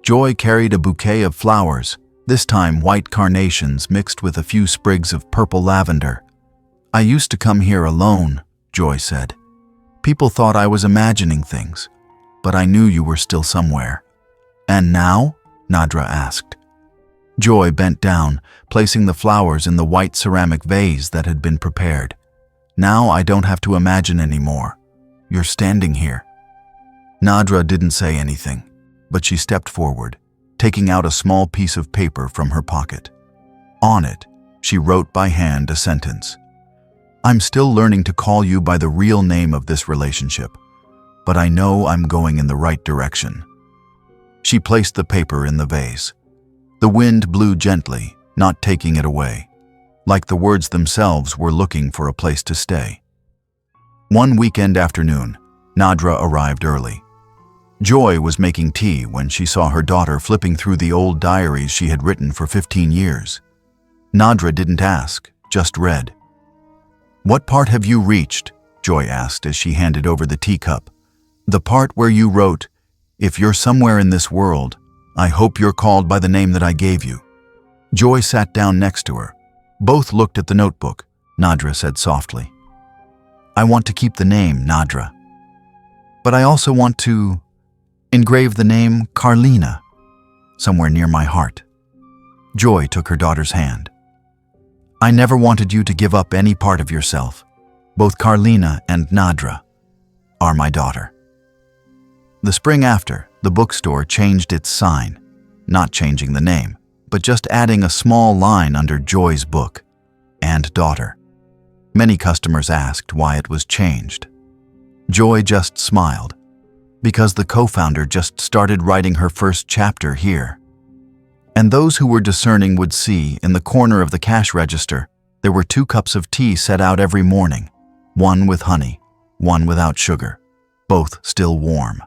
Speaker 1: Joy carried a bouquet of flowers, this time white carnations mixed with a few sprigs of purple lavender. "I used to come here alone," Joy said. "People thought I was imagining things, but I knew you were still somewhere." "And now?" Nadra asked. Joy bent down, placing the flowers in the white ceramic vase that had been prepared. "Now I don't have to imagine anymore. You're standing here." Nadra didn't say anything, but she stepped forward, taking out a small piece of paper from her pocket. On it, she wrote by hand a sentence. "I'm still learning to call you by the real name of this relationship, but I know I'm going in the right direction." She placed the paper in the vase. The wind blew gently, not taking it away, like the words themselves were looking for a place to stay. One weekend afternoon, Nadra arrived early. Joy was making tea when she saw her daughter flipping through the old diaries she had written for 15 years. Nadra didn't ask, just read. "What part have you reached?" Joy asked as she handed over the teacup. "The part where you wrote, 'If you're somewhere in this world, I hope you're called by the name that I gave you.'" Joy sat down next to her. Both looked at the notebook. Nadra said softly, "I want to keep the name, Nadra. But I also want to..." Engrave the name Carlina somewhere near my heart. Joy took her daughter's hand. I never wanted you to give up any part of yourself. Both Carlina and Nadra are my daughter. The spring after, the bookstore changed its sign, not changing the name, but just adding a small line under Joy's book, and daughter. Many customers asked why it was changed. Joy just smiled, because the co-founder just started writing her first chapter here. And those who were discerning would see, in the corner of the cash register, there were 2 cups of tea set out every morning, one with honey, one without sugar, both still warm.